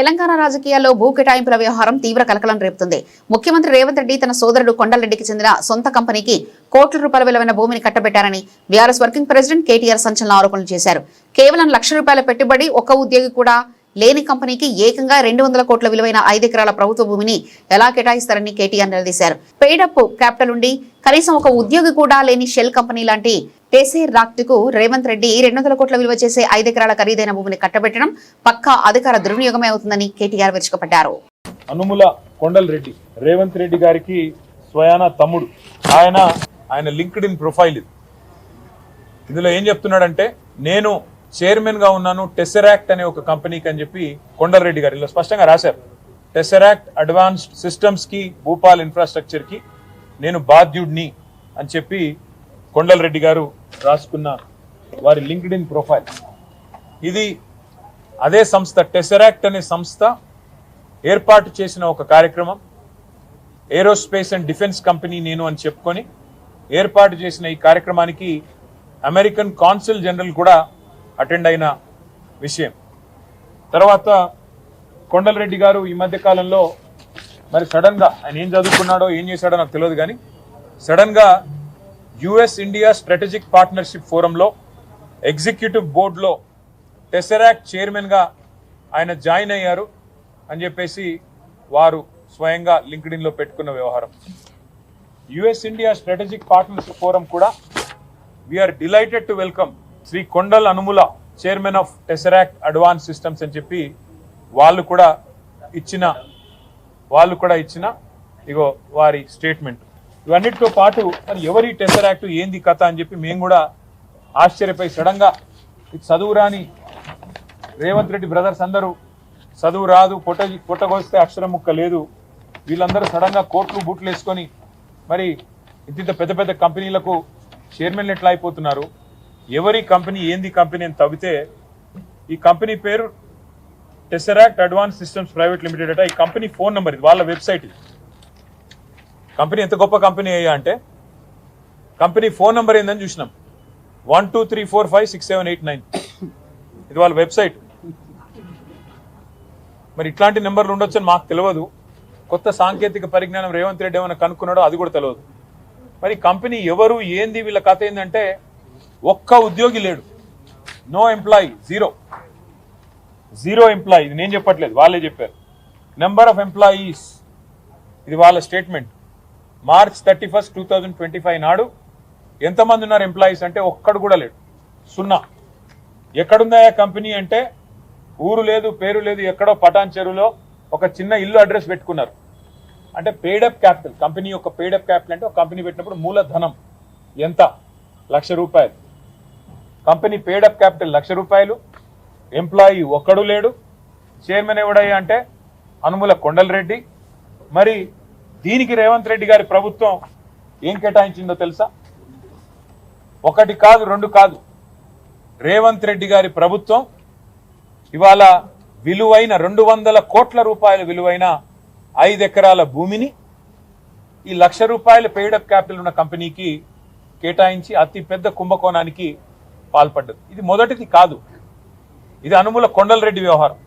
తెలంగాణ రాజకీయాల్లో భూ కేటాయింపుల వ్యవహారం తీవ్ర కలకలం రేపుతుంది. ముఖ్యమంత్రి రేవంత్ రెడ్డి తన సోదరుడు కొండలరెడ్డికి చెందిన సొంత కంపెనీకి కోట్ల రూపాయల విలువైన భూమిని కట్టబెట్టారని బీఆర్ఎస్ వర్కింగ్ ప్రెసిడెంట్ కేటీఆర్ సంచలన ఆరోపణలు చేశారు. కేవలం ₹1,00,000 పెట్టుబడి, ఒక్క ఉద్యోగి కూడా లేని కంపెనీకి ఏకంగా 200 కోట్ల విలువైన 5 ఎకరాల ప్రభుత్వ భూమిని ఎలా కేటాయిస్తారని కేటీఆర్ నిలదీశారు. పెయిడప్ క్యాపిటల్ ఉండి కనీసం ఒక ఉద్యోగి కూడా లేని షెల్ కంపెనీ లాంటి టెసెరాక్ట్ కు రేవంత్ రెడ్డి 200 కోట్ల విలువ చేసే 5 ఎకరాల ఖరీదైన భూమిని కట్టబెట్టడం పక్కా అధికార దుర్వినియోగమే అవుతుందని కేటీఆర్ విరుచుకుపడ్డారు. అనుముల కొండలరెడ్డి రేవంత్ రెడ్డి గారికి స్వయాన తమ్ముడు. ఆయన లింక్డ్ ఇన్ ప్రొఫైల్ ఇందులో ఏం చెప్తున్నాడంటే, నేను చైర్మన్ గా ఉన్నాను టెసెరాక్ట్ అనే ఒక కంపెనీకి అని చెప్పి కొండలరెడ్డి గారు ఇలా స్పష్టంగా రాశారు. టెసెరాక్ట్ అడ్వాన్స్డ్ సిస్టమ్స్ కి, భూపాల్ ఇన్ఫ్రాస్ట్రక్చర్ కి నేను బాధ్యుడిని అని చెప్పి కొండలరెడ్డి గారు రాసుకున్న వారి లింక్డ్ ఇన్ ప్రొఫైల్. ఇది అదే సంస్థ, టెసెరాక్ట్ అనే సంస్థ ఏర్పాటు చేసిన ఒక కార్యక్రమం. ఏరోస్పేస్ అండ్ డిఫెన్స్ కంపెనీ నేను అని చెప్పుకొని ఏర్పాటు చేసిన ఈ కార్యక్రమానికి అమెరికన్ కాన్సుల్ జనరల్ కూడా అటెండ్ అయిన విషయం. తర్వాత కొండలరెడ్డి గారు ఈ మధ్య కాలంలో మరి సడన్ గా, ఆయన ఏం చదువుకున్నాడో ఏం చేశాడో నాకు తెలియదు, కానీ సడన్ గా యుఎస్ ఇండియా స్ట్రాటజిక్ పార్ట్నర్షిప్ ఫోరంలో ఎగ్జిక్యూటివ్ బోర్డులో టెసెరాక్ట్ చైర్మన్ గా ఆయన జాయిన్ అయ్యారు అని చెప్పేసి వారు స్వయంగా లింక్డ్ ఇన్ లో పెట్టుకున్న వ్యవహారం. US India strategic partnership forum కూడా we're delighted to welcome Shri Kondal Anumula, chairman of Tesseract Advanced Systems అని చెప్పి వాళ్ళు కూడా ఇచ్చిన ఇగో వారి స్టేట్మెంట్. ఇవన్నిటితో పాటు మరి ఎవరి టెసెరాక్ట్, ఏంది కథ అని చెప్పి మేము కూడా ఆశ్చర్యపోయి, సడన్ గా చదువు రాని రేవంత్ రెడ్డి బ్రదర్స్ అందరూ చదువు రాదు, పొట్టగొస్తే అక్షరం ముక్క లేదు, వీళ్ళందరూ సడన్ గా కోట్లు బూట్లు వేసుకొని మరి ఇంత పెద్ద పెద్ద కంపెనీలకు చైర్మన్లు ఎట్లా అయిపోతున్నారు, ఎవరి కంపెనీ ఏంది కంపెనీ అని తవ్వితే ఈ కంపెనీ పేరు టెసెరాక్ట్ అడ్వాన్స్ సిస్టమ్స్ ప్రైవేట్ లిమిటెడ్ అట. ఈ కంపెనీ ఫోన్ నెంబర్, ఇది వాళ్ళ వెబ్సైట్. ఇది కంపెనీ ఎంత గొప్ప కంపెనీ అయ్యా అంటే, కంపెనీ ఫోన్ నెంబర్ ఏందని చూసినాం, 12345678 ఇది వాళ్ళ వెబ్సైట్. మరి ఇట్లాంటి నెంబర్లు ఉండొచ్చని మాకు తెలియదు. కొత్త సాంకేతిక పరిజ్ఞానం రేవంత్ రెడ్డి ఏమైనా కనుక్కున్నాడో అది కూడా తెలియదు. మరి కంపెనీ ఎవరు, ఏంది, వీళ్ళ కథ ఏంటంటే, ఒక్క ఉద్యోగి లేడు, నో ఎంప్లాయీ, జీరో ఎంప్లాయీ. ఇది నేను చెప్పట్లేదు, వాళ్ళే చెప్పారు. నెంబర్ ఆఫ్ ఎంప్లాయీస్, ఇది వాళ్ళ స్టేట్మెంట్. March 31, 2025 నాడు ఎంతమంది ఉన్నారు ఎంప్లాయీస్ అంటే ఒక్కడు కూడా లేడు, 0. ఎక్కడుందా కంపెనీ అంటే ఊరు లేదు, పేరు లేదు, ఎక్కడో పటాన్ చెరువులో ఒక చిన్న ఇల్లు అడ్రస్ పెట్టుకున్నారు. అంటే పెయిడప్ క్యాపిటల్, కంపెనీ యొక్క పెయిడప్ క్యాపిటల్ అంటే ఒక కంపెనీ పెట్టినప్పుడు మూలధనం ఎంత, ₹1,00,000. కంపెనీ పెయిడప్ క్యాపిటల్ ₹1,00,000, ఎంప్లాయీ ఒక్కడు లేడు. చైర్మన్ ఎవడయ్యా అంటే అనుముల కొండలరెడ్డి. మరి దీనికి రేవంత్ రెడ్డి గారి ప్రభుత్వం ఏం కేటాయించిందో తెలుసా? 1 కాదు 2 కాదు, రేవంత్ రెడ్డి గారి ప్రభుత్వం ఇవాళ విలువైన 200 కోట్ల రూపాయల విలువైన 5 ఎకరాల భూమిని ఈ ₹1,00,000 పెయిడప్ క్యాపిటల్ ఉన్న కంపెనీకి కేటాయించి అతి పెద్ద కుంభకోణానికి పాల్పడ్డది. ఇది మొదటిది కాదు, ఇది అనుముల కొండలరెడ్డి వ్యవహారం.